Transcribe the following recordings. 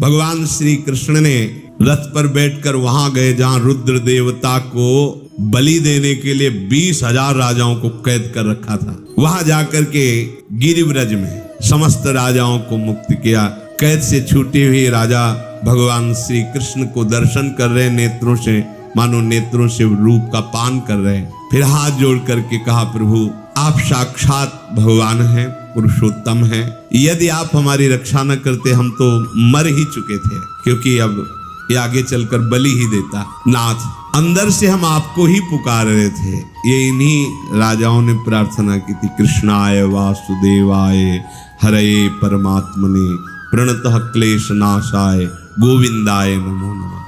भगवान श्री कृष्ण ने रथ पर बैठकर वहां गए जहां रुद्र देवता को बलि देने के लिए 20,000 राजाओं को कैद कर रखा था। वहां जाकर के गिरिव्रज में समस्त राजाओं को मुक्त किया। कैद से छूटे हुए राजा भगवान श्री कृष्ण को दर्शन कर रहे नेत्रों से, मानो नेत्रों से रूप का पान कर रहे। फिर हाथ जोड़ करके कहा, प्रभु आप साक्षात भगवान हैं, पुरुषोत्तम हैं। यदि आप हमारी रक्षा न करते हम तो मर ही चुके थे, क्योंकि अब ये आगे चलकर बलि ही देता। नाथ, अंदर से हम आपको ही पुकार रहे थे। ये इन्हीं राजाओं ने प्रार्थना की थी, कृष्णाय वासुदेवाय हरये परमात्मने प्रणतः क्लेश नाशाय गोविंदाय नमो नमः।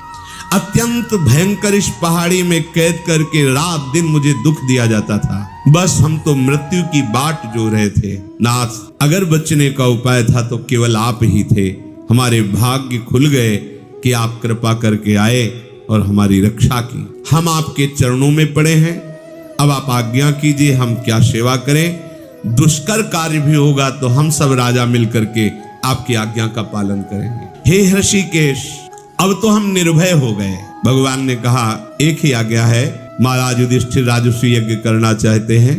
अत्यंत भयंकर इस पहाड़ी में कैद करके रात दिन मुझे दुख दिया जाता था। बस हम तो मृत्यु की बाट जो रहे थे। नाथ, अगर बचने का उपाय था तो केवल आप ही थे। हमारे भाग्य खुल गए कि आप कृपा करके आए और हमारी रक्षा की। हम आपके चरणों में पड़े हैं। अब आप आज्ञा कीजिए, हम क्या सेवा करें। दुष्कर कार्य भी होगा तो हम सब राजा मिलकर के आपकी आज्ञा का पालन करेंगे। हे ऋषिकेश, अब तो हम निर्भय हो गए। भगवान ने कहा, एक ही आज्ञा है। महाराज युधिष्ठिर राजसूय यज्ञ करना चाहते हैं।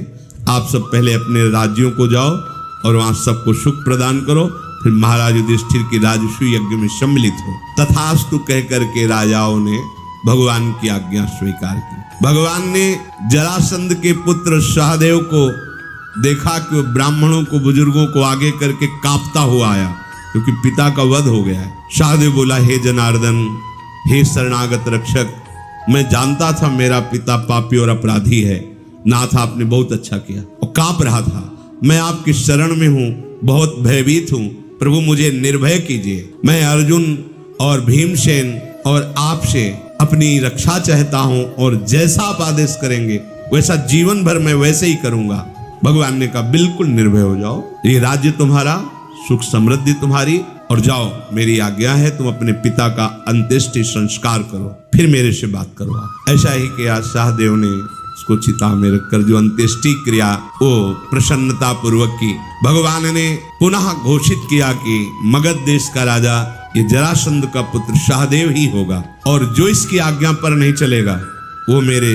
आप सब पहले अपने राज्यों को जाओ और वहां सबको सुख प्रदान करो, फिर महाराज युधिष्ठिर की राजसूय यज्ञ में सम्मिलित हो। तथास्तु कह करके राजाओं ने भगवान की आज्ञा स्वीकार की। भगवान ने जरासंध के पुत्र सहदेव को देखा कि वो ब्राह्मणों को, बुजुर्गों को आगे करके कांपता हुआ आया, क्योंकि पिता का वध हो गया है। सहदेव बोला, हे जनार्दन, हे शरणागत रक्षक, मैं जानता था मेरा पिता पापी और अपराधी है। नाथ, आपने बहुत अच्छा किया। और कांप रहा था, मैं आपकी शरण में हूं, बहुत भयभीत हूं। प्रभु मुझे निर्भय कीजिए। मैं अर्जुन और भीमसेन और आपसे अपनी रक्षा चाहता हूं, और जैसा आप आदेश करेंगे वैसा जीवन भर मैं वैसे ही करूंगा। भगवान ने कहा, बिल्कुल निर्भय हो जाओ। ये राज्य तुम्हारा, सुख समृद्धि तुम्हारी, और जाओ, मेरी आज्ञा है तुम अपने पिता का अंत्येष्टि संस्कार करो, फिर मेरे से बात करो। ऐसा ही किया। सहदेव ने उसको चिता में रखकर जो अंत्येष्टि क्रिया वो प्रसन्नता पूर्वक की। भगवान ने पुनः घोषित किया कि मगध देश का राजा ये जरासंध का पुत्र सहदेव ही होगा, और जो इसकी आज्ञा पर नहीं चलेगा वो मेरे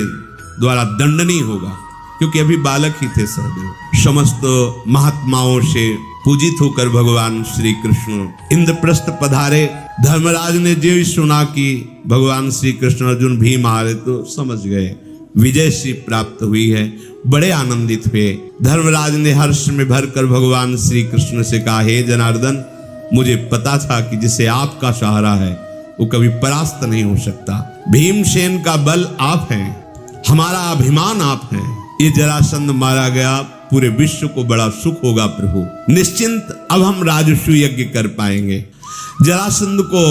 द्वारा दंडनीय होगा, क्योंकि अभी बालक ही थे सहदेव। समस्त महात्माओं से पूजित होकर भगवान श्री कृष्ण इंद्रप्रस्थ पधारे। धर्मराज ने जो सुना कि भगवान श्री कृष्ण अर्जुन भीम आ रहे तो समझ गए विजय श्री प्राप्त हुई है। बड़े आनंदित हुए। धर्मराज ने हर्ष में भरकर भगवान श्री कृष्ण से कहा, हे जनार्दन, मुझे पता था कि जिसे आपका सहारा है वो कभी परास्त नहीं हो सकता। भीमसेन का बल आप हैं, हमारा अभिमान आप हैं। ये जरासंध मारा गया, पूरे विश्व को बड़ा सुख होगा प्रभु। निश्चिंत अब हम राजसूय यज्ञ कर पाएंगे। जरासंध को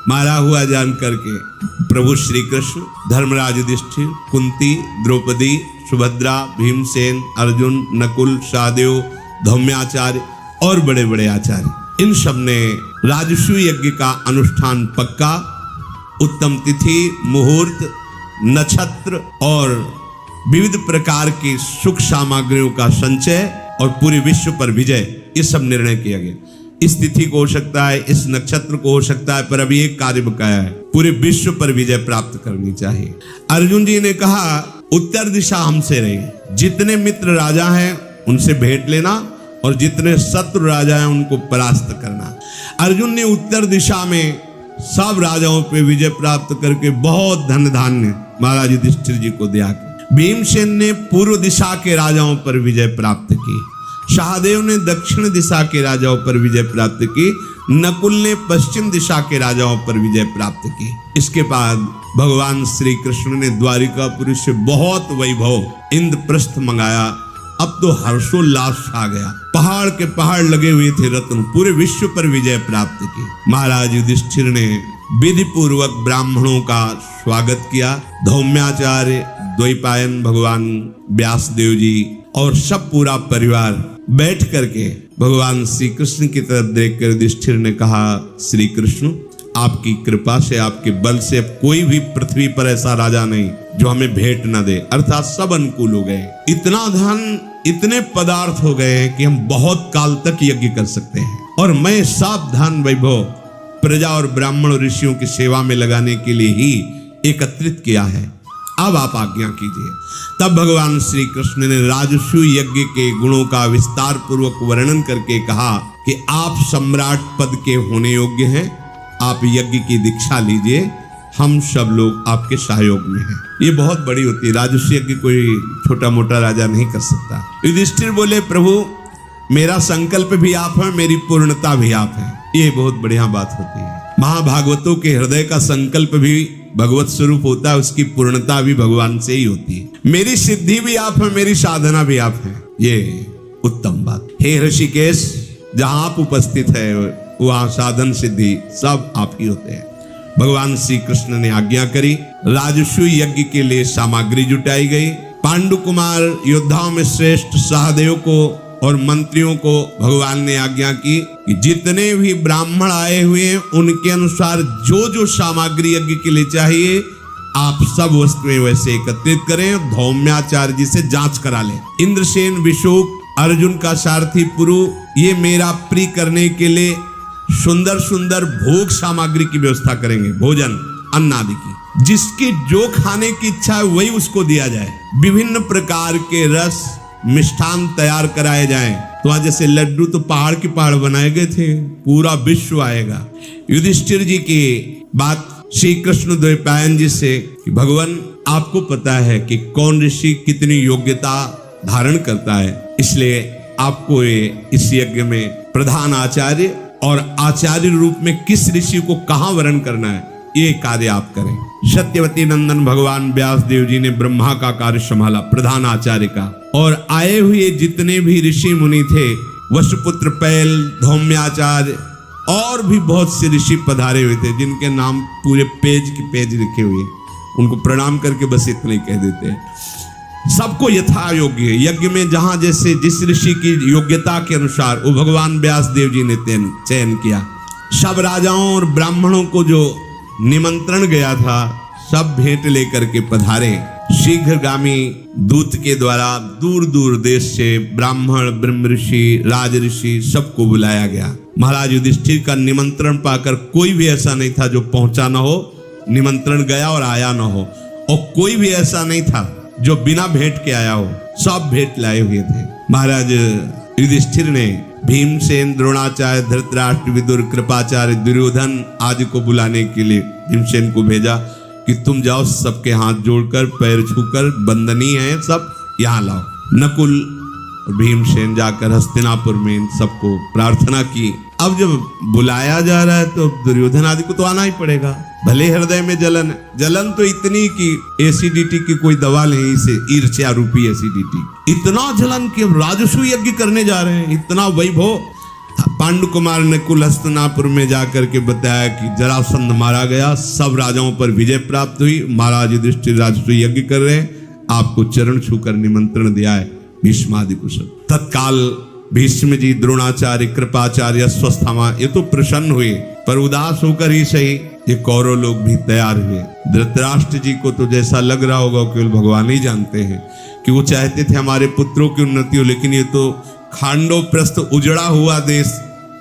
मारा हुआ जान करके प्रभु श्री कृष्ण, धर्मराज युधिष्ठिर, कुंती, द्रौपदी, सुभद्रा, भीमसेन, अर्जुन, नकुल, सहदेव, धौम्याचार्य और बड़े बड़े आचार्य, इन सब ने राजसूय यज्ञ का अनुष्ठान पक्का। उत्तम तिथि, मुहूर्त, नक्षत्र और विविध प्रकार की सुख सामग्रियों का संचय और पूरे विश्व पर विजय, ये सब निर्णय किया गया। इस तिथि को हो सकता है, इस नक्षत्र को हो सकता है, पर अभी एक कार्य बकाया है, पूरे विश्व पर विजय प्राप्त करनी चाहिए। अर्जुन जी ने कहा, उत्तर दिशा हमसे रही। जितने मित्र राजा हैं उनसे भेंट लेना, और जितने शत्रु राजा हैं उनको परास्त करना। अर्जुन ने उत्तर दिशा में सब राजाओं पे विजय प्राप्त करके बहुत धन धान्य महाराज युधिष्ठिर जी को दिया। भीमसेन ने पूर्व दिशा के राजाओं पर विजय प्राप्त की। सहदेव ने दक्षिण दिशा के राजाओं पर विजय प्राप्त की। नकुल ने पश्चिम दिशा के राजाओं पर विजय प्राप्त की। इसके बाद भगवान श्री कृष्ण ने द्वारिकापुरी से बहुत वैभव इंद्रप्रस्थ मंगाया। अब तो हर्षोल्लास छा गया। पहाड़ के पहाड़ लगे हुए थे रत्न, पूरे विश्व पर विजय प्राप्त की। महाराज युधिष्ठिर ने विधि पूर्वक ब्राह्मणों का स्वागत किया। धौम्याचार्य, द्वैपायन भगवान, व्यासदेव जी और सब पूरा परिवार बैठ करके भगवान श्री कृष्ण की तरफ देखकर युधिष्ठिर ने कहा, श्री कृष्ण, आपकी कृपा से, आपके बल से अब कोई भी पृथ्वी पर ऐसा राजा नहीं जो हमें भेंट न दे। अर्थात सब अनुकूल हो गए। इतना धन, इतने पदार्थ हो गए कि हम बहुत काल तक यज्ञ कर सकते हैं, और मैं सब धन वैभव प्रजा और ब्राह्मण और ऋषियों की सेवा में लगाने के लिए ही एकत्रित किया है। अब आप आज्ञा कीजिए। तब भगवान श्री कृष्ण ने राजसूय यज्ञ के गुणों का विस्तार पूर्वक वर्णन करके कहा कि आप सम्राट पद के होने योग्य हैं, आप यज्ञ की दीक्षा लीजिए, हम सब लोग आपके सहयोग में हैं। ये बहुत बड़ी होती है, राजसूय यज्ञ कोई छोटा मोटा राजा नहीं कर सकता। युधिष्ठिर बोले, प्रभु मेरा संकल्प भी आप हैं, मेरी पूर्णता भी आप हैं। ये बहुत बढ़िया बात होती है। महाभागवतों के हृदय का संकल्प भी भगवत स्वरूप होता है, उसकी पूर्णता भी भगवान से ही होती है। मेरी सिद्धि भी आप है, मेरी साधना भी आप है, ये उत्तम बात। हे ऋषिकेश, जहां आप उपस्थित है वहां साधन सिद्धि सब आप ही होते हैं। भगवान श्री कृष्ण ने आज्ञा करी। राजसूय यज्ञ के लिए सामग्री जुटाई गई। पांडु कुमार योद्धाओं में श्रेष्ठ सहदेव को और मंत्रियों को भगवान ने आज्ञा की कि जितने भी ब्राह्मण आए हुए हैं उनके अनुसार जो जो सामग्री यज्ञ के लिए चाहिए आप सब वस्तुएं वैसे एकत्रित करें। धौम्याचार्य जी से जांच करा लें। इंद्रसेन, विशोक, अर्जुन का सारथी पुरु, ये मेरा प्रिय करने के लिए सुंदर सुंदर भोग सामग्री की व्यवस्था करेंगे, भोजन अन्न आदि की। जिसकी जो खाने की इच्छा है वही उसको दिया जाए। विभिन्न प्रकार के रस मिष्ठान तैयार कराए जाएं। तो आज जैसे लड्डू तो पहाड़ के पहाड़ बनाए गए थे, पूरा विश्व आएगा। युधिष्ठिर जी की बात श्री कृष्ण द्वैपायन जी से कि भगवान आपको पता है कि कौन ऋषि कितनी योग्यता धारण करता है, इसलिए आपको इस यज्ञ में प्रधान आचार्य और आचार्य रूप में किस ऋषि को कहां वरण करना है ये कार्य आप करें। सत्यवती नंदन भगवान व्यास देव जी ने ब्रह्मा का कार्य संभाला, प्रधान आचार्य का। और आए हुए जितने भी ऋषि मुनि थे, वसुपुत्र पैल, धौम्याचार्य और भी बहुत से ऋषि पधारे हुए थे जिनके नाम पूरे पेज की पेज लिखे हुए, उनको प्रणाम करके बस इतना ही कह देते हैं। सबको यथा योग्य यज्ञ में जहां जैसे जिस ऋषि की योग्यता के अनुसार वो भगवान व्यास देव जी ने चयन किया। सब राजाओं और ब्राह्मणों को जो निमंत्रण गया था सब भेंट लेकर के पधारे। शीघ्रगामी दूत के द्वारा दूर दूर देश से ब्राह्मण, ब्रह्म ऋषि, राज ऋषि सबको बुलाया गया। महाराज युधिष्ठिर का निमंत्रण पाकर कोई भी ऐसा नहीं था जो पहुंचा न हो, निमंत्रण गया और आया न हो, और कोई भी ऐसा नहीं था जो बिना भेंट के आया हो, सब भेंट लाए हुए थे। महाराज युधिष्ठिर ने भीमसेन, द्रोणाचार्य, धृतराष्ट्र, विदुर, कृपाचार्य, दुर्योधन आदि को बुलाने के लिए भीमसेन को भेजा कि तुम जाओ, सबके हाथ जोड़कर पैर छूकर बंदनी है सब यहाँ लाओ। नकुल और भीमसेन जाकर हस्तिनापुर में इन सबको प्रार्थना की। अब जब बुलाया जा रहा है तो दुर्योधन आदि को तो आना ही पड़ेगा, भले हृदय में जलन, जलन तो इतनी कि एसिडिटी की कोई दवा नहीं, इसे ईर्ष्या रूपी एसिडिटी, इतना जलन कि राजसूय यज्ञ करने जा रहे हैं, इतना वैभव। पांडु कुमार ने कुल हस्तिनापुर में जाकर के बताया कि जरासंध मारा गया, सब राजाओं पर विजय प्राप्त हुई, महाराज युधिष्ठिर राजसूय यज्ञ कर रहे हैं, आपको चरण छूकर निमंत्रण दिया है। भीष्मादि को सब तत्काल भीष्म जी, द्रोणाचार्य, कृपाचार्य, अश्वत्थामा ये तो प्रसन्न हुए, पर उदास होकर ही सही ये कौरव लोग भी तैयार हुए। धृतराष्ट्र जी को तो जैसा लग रहा होगा केवल भगवान ही जानते हैं कि वो चाहते थे हमारे पुत्रों की उन्नति हो, लेकिन ये तो खांडव प्रस्थ उजड़ा हुआ देश,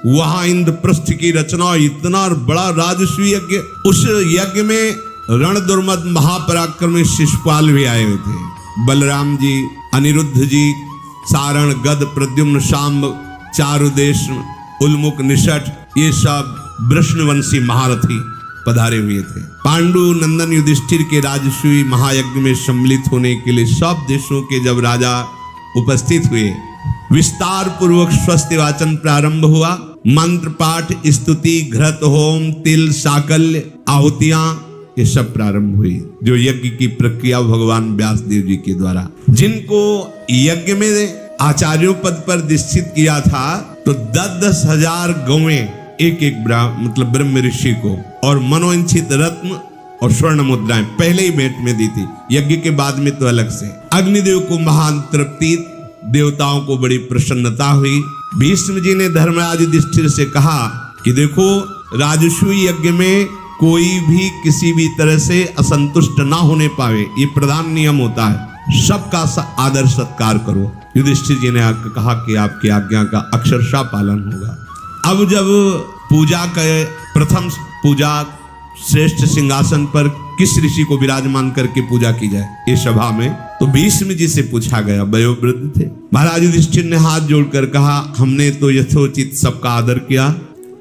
वहां इंद्रप्रस्थ की रचना, इतना बड़ा राजसूय यज्ञ, उस यज्ञ में रण दुर्मद महापराक्रमी शिशुपाल भी आए हुए थे। बलराम जी, अनिरुद्ध जी, सारण, गद, प्रद्युम्न, शाम्ब, चारुदेश, उल्मुख, निषठ, ये सब वृष्णवंशी महारथी पधारे हुए थे। पांडु नंदन युधिष्ठिर के राजसूय महायज्ञ में सम्मिलित होने के लिए सब देशों के जब राजा उपस्थित हुए, विस्तार पूर्वक स्वस्ति वाचन प्रारंभ हुआ। मंत्र पाठ, स्तुति, घृत होम, तिल, साकल्य, आहुतियां ये सब प्रारंभ हुई। जो यज्ञ की प्रक्रिया भगवान व्यास देव जी के द्वारा, जिनको यज्ञ में आचार्यों पद पर निश्चित किया था, तो 10-10 हजार गौएं एक एक मतलब ब्रह्म ऋषि को और मनोइंछित रत्न और स्वर्ण मुद्राएं पहले ही भेंट में दी थी, यज्ञ के बाद में तो अलग से। अग्निदेव को महान तृप्ति, देवताओं को बड़ी प्रसन्नता हुई। भीष्म जी ने धर्मराज युधिष्ठिर से कहा कि देखो, राजसूय यज्ञ में कोई भी किसी भी तरह से असंतुष्ट ना होने पावे, ये प्रधान नियम होता है, सबका आदर सत्कार करो। युधिष्ठिर जी ने कहा कि आपकी आज्ञा का अक्षरशः पालन होगा। अब जब पूजा के प्रथम पूजा श्रेष्ठ सिंहासन पर किस ऋषि को विराजमान करके पूजा की जाए इस सभा में? तो भीष्म जी से पूछा गया, वयोवृद्ध थे। महाराज युधिष्ठिर ने हाथ जोड़कर कहा, हमने तो यथोचित सबका आदर किया,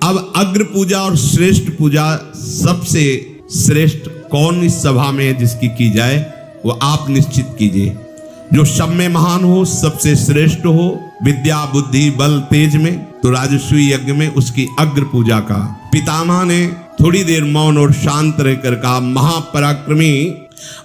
अब अग्र पूजा और श्रेष्ठ पूजा सबसे श्रेष्ठ कौन इस सभा में है जिसकी की जाए वो आप निश्चित कीजिए। जो सब में महान हो, सबसे श्रेष्ठ हो, विद्या बुद्धि बल तेज में, तो राजसूय यज्ञ में उसकी अग्र पूजा का। पितामह ने थोड़ी देर मौन और शांत रहकर कहा, महापराक्रमी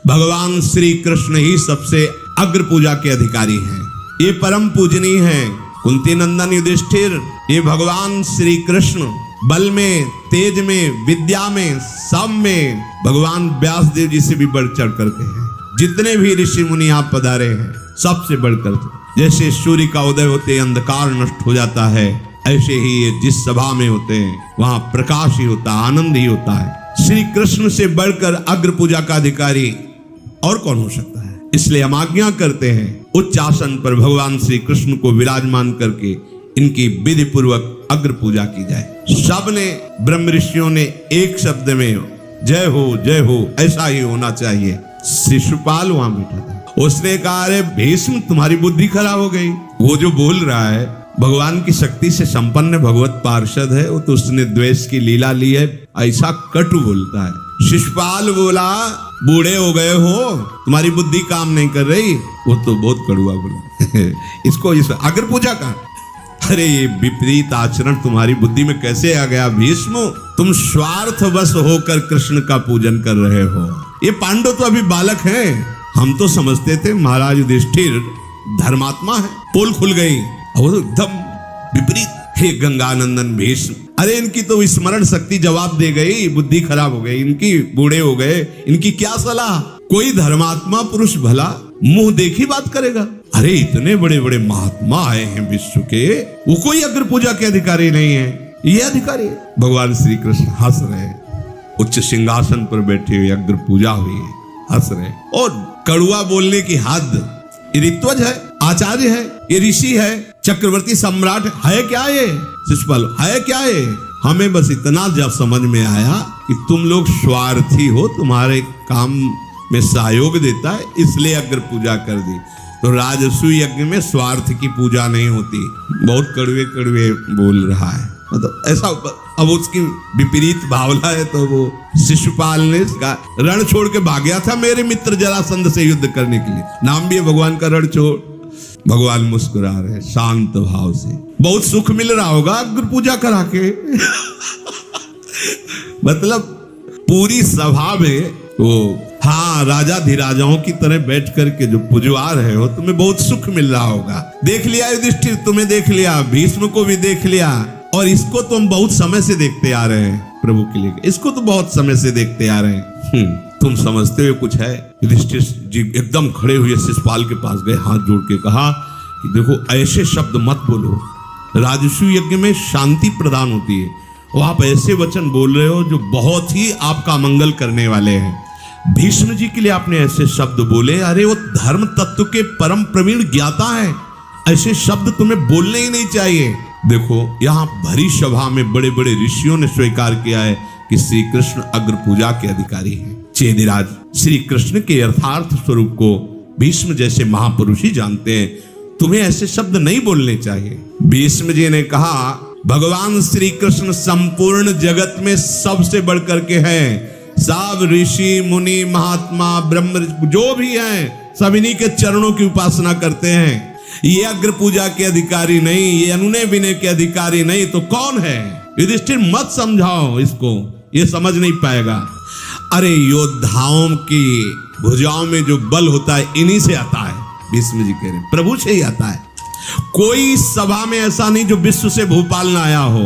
भगवान श्री कृष्ण ही सबसे अग्र पूजा के अधिकारी हैं। ये परम पूजनीय हैं। कुंती नंदन युधिष्ठिर, ये भगवान श्री कृष्ण बल में, तेज में, विद्या में, सब में भगवान व्यास देव जी से भी बढ़ चढ़ करके हैं। जितने भी ऋषि मुनि आप पधारे हैं सबसे बढ़कर, जैसे सूर्य का उदय होते अंधकार नष्ट हो जाता है, ऐसे ही ये जिस सभा में होते हैं वहां प्रकाश ही होता है, आनंद ही होता है। श्री कृष्ण से बढ़कर अग्र पूजा का अधिकारी और कौन हो सकता है? इसलिए हम आज्ञा करते हैं उच्च आसन पर भगवान श्री कृष्ण को विराजमान करके इनकी विधि पूर्वक अग्र पूजा की जाए। सब ने ब्रह्म ऋषियों ने एक शब्द में जय हो ऐसा ही होना चाहिए। शिशुपाल वहां बैठा था, उसने कहा, अरे भीष्म तुम्हारी बुद्धि खराब हो गई। वो जो बोल रहा है भगवान की शक्ति से संपन्न भगवत पार्षद है, वो तो उसने द्वेष की लीला ली है, ऐसा कटु बोलता है। शिशुपाल बोला, बूढ़े हो गए हो, तुम्हारी बुद्धि काम नहीं कर रही। वो तो बहुत कड़ुआ बोला इसको अग्र पूजा का, अरे ये विपरीत आचरण तुम्हारी बुद्धि में कैसे आ गया भीष्म? तुम स्वार्थवश होकर कृष्ण का पूजन कर रहे हो। ये पांडव तो अभी बालक हैं, हम तो समझते थे महाराज युधिष्ठिर धर्मात्मा है। पोल खुल गई, वो तो एकदम विपरीत। हे गंगानंदन भीष्म, अरे इनकी तो स्मरण शक्ति जवाब दे गई, बुद्धि खराब हो गई इनकी, बूढ़े हो गए, इनकी क्या सलाह? कोई धर्मात्मा पुरुष भला मुंह देखी बात करेगा? अरे इतने बड़े बड़े महात्मा आए हैं विश्व के, वो कोई अग्र पूजा के अधिकारी नहीं है, ये अधिकारी है। भगवान श्री कृष्ण हंस रहे, उच्च सिंहासन पर बैठे हुए अग्र पूजा हुई, हंस रहे। और कड़ुआ बोलने की हद, ये ऋत्वज है, आचार्य है, ये ऋषि है, चक्रवर्ती सम्राट है क्या ये? शिशुपाल है क्या ये? हमें बस इतना जब समझ में आया कि तुम लोग स्वार्थी हो, तुम्हारे काम में सहयोग देता है, इसलिए अग्र पूजा कर दी। तो राजसूय यज्ञ में स्वार्थ की पूजा नहीं होती। बहुत कड़वे कड़वे बोल रहा है, मतलब ऐसा। अब उसकी विपरीत भावना है, तो वो शिशुपाल ने रण छोड़ के भाग गया था मेरे मित्र जरासंध से युद्ध करने के लिए। नाम भी है भगवान का, रण छोड़। भगवान मुस्कुरा रहे शांत भाव से, बहुत सुख मिल रहा होगा अग्र पूजा करा के मतलब पूरी सभा में वो, हाँ, राजा धीराजाओं की तरह बैठ करके जो पुजवा रहे हो, तुम्हें बहुत सुख मिल रहा होगा। देख लिया युधिष्ठिर, तुम्हें देख लिया, भीष्म को भी देख लिया, और इसको तो हम बहुत समय से देखते आ रहे हैं प्रभु के लिए, इसको तो बहुत समय से देखते आ रहे हैं। तुम समझते हो कुछ है? युधिष्ठिर जी एकदम खड़े हुए शिशुपाल के पास गए, हाथ जोड़ के कहा कि देखो ऐसे शब्द मत बोलो, राजसूय यज्ञ में शांति प्रदान होती है, और आप ऐसे वचन बोल रहे हो जो बहुत ही आपका मंगल करने वाले हैं। भीष्म जी के लिए आपने ऐसे शब्द बोले, अरे वो धर्म तत्व के परम प्रवीण ज्ञाता है, ऐसे शब्द तुम्हें बोलने ही नहीं चाहिए। देखो यहाँ भरी सभा में बड़े बड़े ऋषियों ने स्वीकार किया है कि श्री कृष्ण अग्र पूजा के अधिकारी हैं। चेदिराज श्री कृष्ण के यथार्थ स्वरूप को भीष्म जैसे महापुरुष ही जानते हैं, तुम्हें ऐसे शब्द नहीं बोलने चाहिए। भीष्म जी ने कहा, भगवान श्री कृष्ण संपूर्ण जगत में सबसे बढ़कर के हैं, सब ऋषि मुनि महात्मा ब्रह्म जो भी हैं सब इन्हीं के चरणों की उपासना करते हैं। ये अग्र पूजा के अधिकारी नहीं, ये अनुनय विनय के अधिकारी नहीं, तो कौन है? युधिष्ठिर मत समझाओ इसको, ये समझ नहीं पाएगा। अरे योद्धाओं की भुजाओं में जो बल होता है इन्हीं से आता है, भीष्म जी कह रहे, प्रभु से ही आता है। कोई सभा में ऐसा नहीं जो विश्व से भूपाल ना आया हो,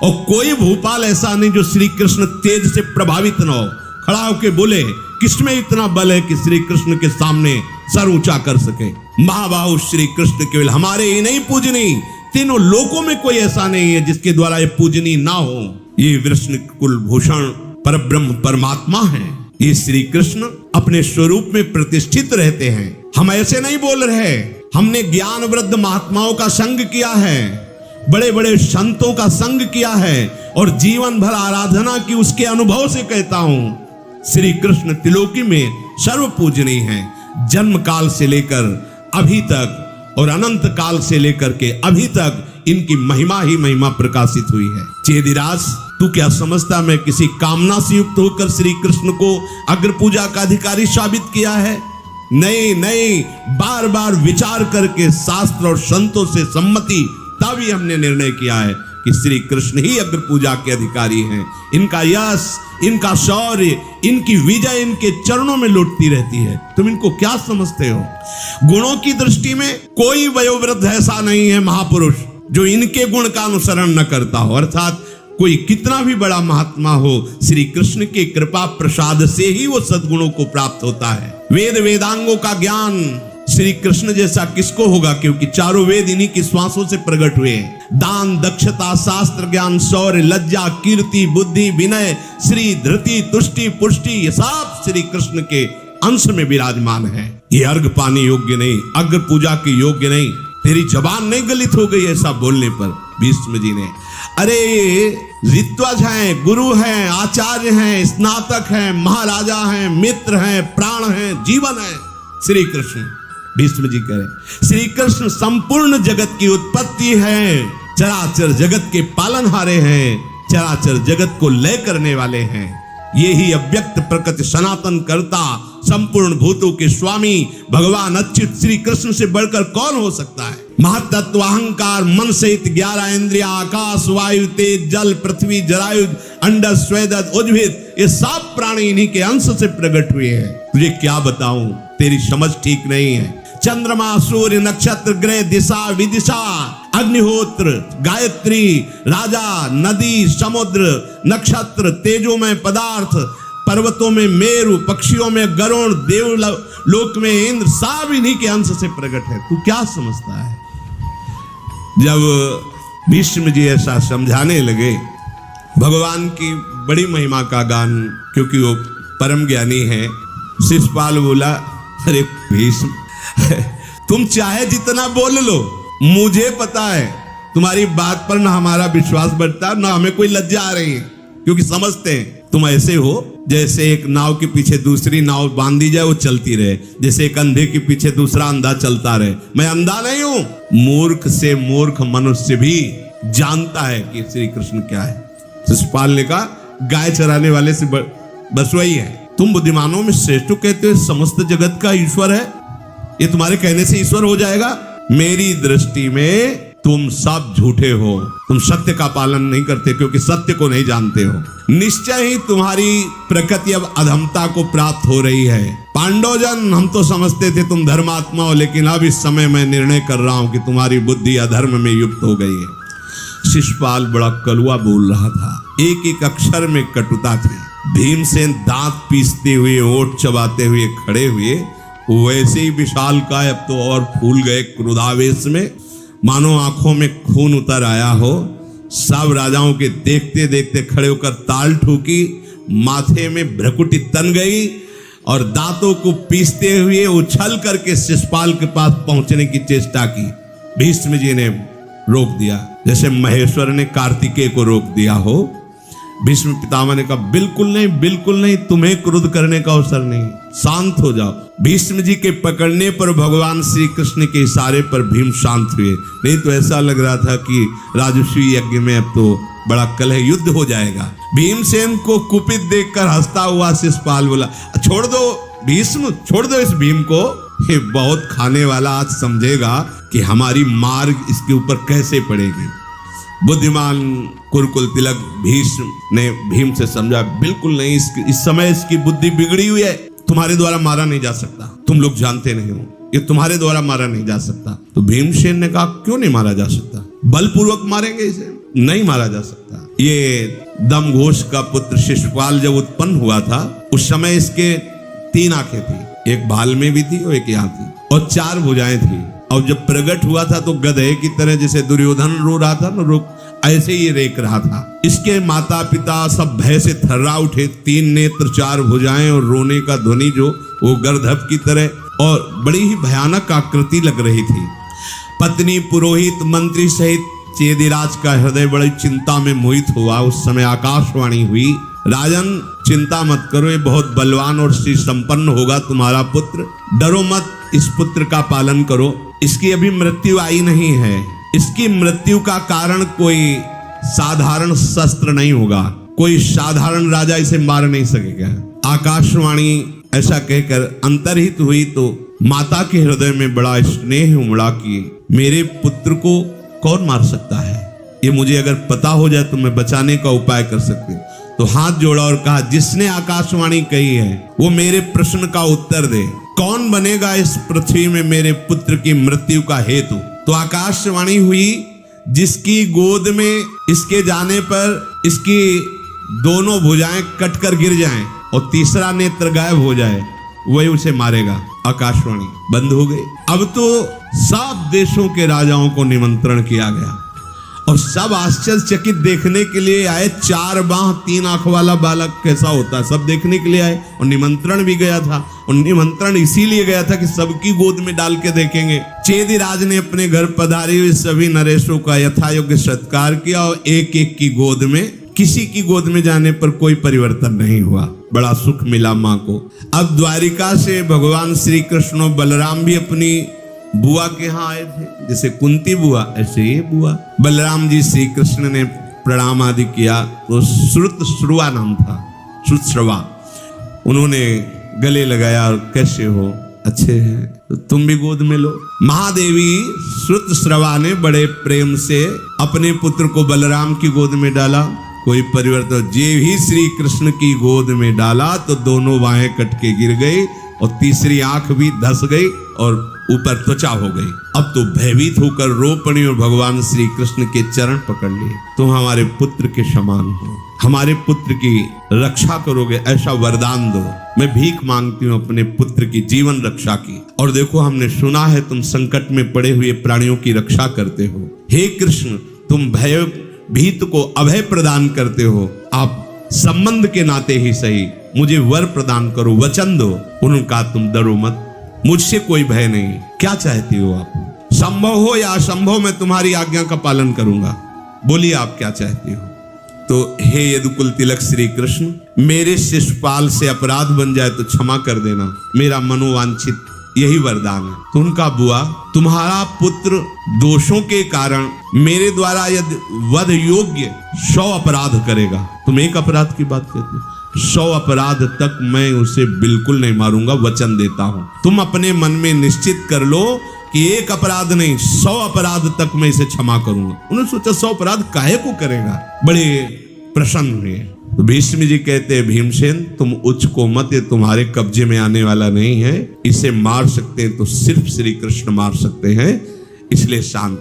और कोई भूपाल ऐसा नहीं जो श्री कृष्ण तेज से प्रभावित न हो, खड़ा होके बोले किसमें इतना बल है कि श्री कृष्ण के सामने सर ऊंचा कर सके। महाबाहु श्री कृष्ण केवल हमारे ही नहीं पूजनी, तीनों लोकों में कोई ऐसा नहीं है जिसके द्वारा ये पूजनी ना हो। ये विष्णु कुल भूषण परब्रह्म परमात्मा है, ये श्री कृष्ण अपने स्वरूप में प्रतिष्ठित रहते हैं। हम ऐसे नहीं बोल रहे, हमने ज्ञान वृद्ध महात्माओं का संग किया है, बड़े बड़े संतों का संग किया है और जीवन भर आराधना की, उसके अनुभव से कहता हूं श्री कृष्ण त्रिलोकी में सर्व पूजनीय हैं। जन्म काल से लेकर अभी तक और अनंत काल से लेकर के अभी तक इनकी महिमा ही महिमा प्रकाशित हुई है। चेदिराज, तू क्या समझता मैं किसी कामना से युक्त होकर श्री कृष्ण को अग्र पूजा का अधिकारी साबित किया है? नहीं नहीं, बार बार विचार करके शास्त्र और संतों से सम्मति तब ही हमने निर्णय किया है कि श्री कृष्ण ही अग्र पूजा के अधिकारी हैं। इनका यश, इनका शौर्य, इनकी विजय इनके चरणों में लौटती रहती है। तुम इनको क्या समझते हो? गुणों की दृष्टि में कोई वयोवृद्ध ऐसा नहीं है महापुरुष जो इनके गुण का अनुसरण न करता हो। अर्थात कोई कितना भी बड़ा महात्मा हो, श्री कृष्ण की कृपा प्रसाद से ही वो सद्गुणों को प्राप्त होता है। वेद वेदांगों का ज्ञान श्री कृष्ण जैसा किसको होगा, क्योंकि चारों वेद इन्हीं की श्वासों से प्रकट हुए हैं। दान, दक्षता, शास्त्र ज्ञान, शौर्य, लज्जा, कीर्ति, बुद्धि, विनय, श्री, धृति, तुष्टि, पुष्टि, ये सब श्री कृष्ण के अंश में विराजमान है। ये अर्घ पाने योग्य नहीं, अग्र पूजा के योग्य नहीं। तेरी जबान नहीं गलित हो गई ऐसा बोलने पर भीष्म जी ने? अरे ऋत्वज हैं, गुरु हैं, आचार्य हैं, स्नातक हैं, महाराजा हैं, मित्र हैं, प्राण हैं, जीवन है श्री कृष्ण। भीष्म जी कह रहे श्री कृष्ण संपूर्ण जगत की उत्पत्ति है, चराचर जगत के पालनहारे हैं, चराचर जगत को लय करने वाले हैं। ये ही अव्यक्त प्रकृति सनातन कर्ता, संपूर्ण भूतों के स्वामी भगवान अच्युत श्री कृष्ण से बढ़कर कौन हो सकता है? महातत्व, अहंकार, मन सहित 11 इंद्रिया, आकाश, वायु, तेज, जल, पृथ्वी, जरायु, अंडज, स्वेदज, उद्भिद, ये सब प्राणी इन्हीं के अंश से प्रकट हुए हैं। तुझे क्या बताऊं, तेरी समझ ठीक नहीं है। चंद्रमा, सूर्य, नक्षत्र, ग्रह, दिशा, विदिशा, अग्निहोत्र, गायत्री, राजा, नदी, समुद्र, नक्षत्र, तेजोमय पदार्थ, पर्वतों में मेरु, पक्षियों में गरुड़, देव लोक में इंद्र, सब इन्हीं के अंश से प्रकट है। तू क्या समझता है? जब भीष्म जी ऐसा समझाने लगे, भगवान की बड़ी महिमा का गान, क्योंकि वो परम ज्ञानी है, शिशुपाल बोला, अरे भीष्म, तुम चाहे जितना बोल लो, मुझे पता है तुम्हारी बात पर ना हमारा विश्वास बढ़ता, ना हमें कोई लज्जा आ रही है, क्योंकि समझते हैं तुम ऐसे हो जैसे एक नाव के पीछे दूसरी नाव बांध दी जाए, वो चलती रहे, जैसे एक अंधे के पीछे दूसरा अंधा चलता रहे। मैं अंधा नहीं हूं। मूर्ख से मूर्ख मनुष्य भी जानता है कि श्री कृष्ण क्या है। शिशुपाल ने कहा, गाय चराने वाले से बस वही है। तुम बुद्धिमानों में श्रेष्ठ कहते हो, समस्त जगत का ईश्वर है, ये तुम्हारे कहने से ईश्वर हो जाएगा? मेरी दृष्टि में तुम सब झूठे हो, तुम सत्य का पालन नहीं करते, क्योंकि सत्य को नहीं जानते हो। निश्चय ही तुम्हारी प्रकृति अब अधमता को प्राप्त हो रही है। पांडवजन, हम तो समझते थे तुम धर्मात्मा हो, लेकिन अब इस समय मैं निर्णय कर रहा हूं कि तुम्हारी बुद्धि अधर्म में युक्त हो गई है। शिशुपाल बड़ा कलुआ बोल रहा था, एक एक अक्षर में कटुता थी। भीमसेन दांत पीसते हुए, ओठ चबाते हुए खड़े हुए, वैसे ही विशालकाय अब तो और फूल गए क्रोधावेश में, मानो आंखों में खून उतर आया हो। सब राजाओं के देखते देखते खड़े होकर ताल ठोकी, माथे में भ्रकुटी तन गई और दांतों को पीसते हुए उछल करके शिशुपाल के पास पहुंचने की चेष्टा की। भीष्म जी ने रोक दिया, जैसे महेश्वर ने कार्तिकेय को रोक दिया हो। भीष्म पितामह ने कहा, बिल्कुल नहीं, बिल्कुल नहीं, तुम्हें क्रोध करने का अवसर नहीं, शांत हो जाओ। भीष्म जी के पकड़ने पर भगवान श्री कृष्ण के इशारे पर भीम शांत हुए, नहीं तो ऐसा लग रहा था कि राजस्वी यज्ञ में अब तो बड़ा कलह युद्ध हो जाएगा। भीमसेन को कुपित देखकर हंसता हुआ शिशुपाल बोला, छोड़ दो भीष्म, छोड़ दो इस भीम को, ये बहुत खाने वाला आज समझेगा कि हमारी मार इसके ऊपर कैसे पड़ेगी। बुद्धिमान कुरुकुल तिलक भीष्म ने भीम से समझा, बिल्कुल नहीं, इस समय इसकी बुद्धि बिगड़ी हुई है, तुम्हारे द्वारा मारा नहीं जा सकता, तुम लोग जानते नहीं हो, ये तुम्हारे द्वारा मारा नहीं जा सकता। तो भीमसेन ने कहा, क्यों नहीं मारा जा सकता? बलपूर्वक मारेंगे इसे? नहीं मारा जा सकता। ये दमघोष का पुत्र शिशुपाल जब उत्पन्न हुआ था, उस समय इसके 3 आंखें थी, एक भाल में भी थी और एक यहाँ थी, और 4 भुजाएं थी। और जब प्रकट हुआ था तो गधे की तरह, जैसे दुर्योधन रो रहा था ना, ऐसे ही रेक रहा था। इसके माता पिता सब भय से थर्रा उठे, 3 नेत्र, 4 भुजाएं और रोने का ध्वनि जो वो गर्दभ की तरह, और बड़ी ही भयानक आकृति लग रही थी। पत्नी, पुरोहित, मंत्री सहित चेदिराज का हृदय बड़ी चिंता में मोहित हुआ। उस समय आकाशवाणी हुई, राजन चिंता मत करो, ये बहुत बलवान और श्री संपन्न होगा तुम्हारा पुत्र, डरो मत, इस पुत्र का पालन करो, इसकी अभी मृत्यु आई नहीं है, इसकी मृत्यु का कारण कोई साधारण शस्त्र नहीं होगा, कोई साधारण राजा इसे मार नहीं सकेगा। आकाशवाणी ऐसा कहकर अंतर्हित हुई तो माता के हृदय में बड़ा स्नेह उमड़ा कि मेरे पुत्र को कौन मार सकता है, ये मुझे अगर पता हो जाए तो मैं बचाने का उपाय कर सकती। तो हाथ जोड़ा और कहा, जिसने आकाशवाणी कही है वो मेरे प्रश्न का उत्तर दे, कौन बनेगा इस पृथ्वी में मेरे पुत्र की मृत्यु का हेतु। तो आकाशवाणी हुई, जिसकी गोद में इसके जाने पर इसकी दोनों भुजाएं कटकर गिर जाएं और तीसरा नेत्र गायब हो जाए, वही उसे मारेगा। आकाशवाणी बंद हो गई। अब तो सब देशों के राजाओं को निमंत्रण किया गया और सब आश्चर्यचकित देखने के लिए आए। 4 बाह 3 आंख वाला बालक कैसा होता है, सब देखने के लिए आए और निमंत्रण भी गया था। और निमंत्रण इसीलिए गया था कि सबकी गोद में डाल के देखेंगे। चेदिराज ने अपने घर पधारे हुए सभी नरेशों का यथायोग्य सत्कार किया और एक एक की गोद में, किसी की गोद में जाने पर कोई परिवर्तन नहीं हुआ। बड़ा सुख मिला मां को। अब द्वारिका से भगवान श्री कृष्ण और बलराम भी अपनी बुआ के यहाँ आए थे, जैसे कुंती बुआ ऐसे ये बुआ। बलराम जी श्री कृष्ण ने प्रणाम आदि किया तो श्रुतश्रवा नाम था, श्रुतश्रवा। उन्होंने गले लगाया और कैसे हो, अच्छे हैं, तो तुम भी गोद में लो। महादेवी श्रुतश्रवा ने बड़े प्रेम से अपने पुत्र को बलराम की गोद में डाला, कोई परिवर्तन। जे ही श्री कृष्ण की गोद में डाला तो दोनों बाहें कट के गिर गई और तीसरी आंख भी धस गई और ऊपर त्वचा हो गई। अब तो भयभीत होकर रो पड़ी और भगवान श्री कृष्ण के चरण पकड़ लिए। तुम हमारे पुत्र के समान हो, हमारे पुत्र की रक्षा करोगे, ऐसा वरदान दो। मैं भीख मांगती हूँ अपने पुत्र की जीवन रक्षा की। और देखो, हमने सुना है तुम संकट में पड़े हुए प्राणियों की रक्षा करते हो। हे कृष्ण, तुम भयभीत को अभय प्रदान करते हो। आप संबंध के नाते ही सही मुझे वर प्रदान करो, वचन दो। उन्होंने कहा, तुम डरो मत, मुझसे कोई भय नहीं। क्या चाहती हो आप, संभव हो या असंभव, मैं तुम्हारी आज्ञा का पालन करूंगा। बोलिए आप क्या चाहती हो। तो हे यदुकुल तिलक श्री कृष्ण, मेरे शिष्यपाल से अपराध बन जाए तो क्षमा कर देना, मेरा मनोवांछित यही वरदान है। तो उनका बुआ, तुम्हारा पुत्र दोषों के कारण मेरे द्वारा यदि वध योग्य 100 अपराध करेगा, तुम एक अपराध की बात कहते हो, 100 अपराध तक मैं उसे बिल्कुल नहीं मारूंगा, वचन देता हूं। तुम अपने मन में निश्चित कर लो कि एक अपराध नहीं, 100 अपराध तक मैं इसे क्षमा करूंगा। उन्होंने सोचा 100 अपराध काहे को करेगा, बड़े प्रसन्न हुए। तो भीष्म जी कहते हैं, भीमसेन तुम उच्च को मत, ये तुम्हारे कब्जे में आने वाला नहीं है, इसे मार सकते हैं तो सिर्फ श्री कृष्ण मार सकते हैं, इसलिए शांत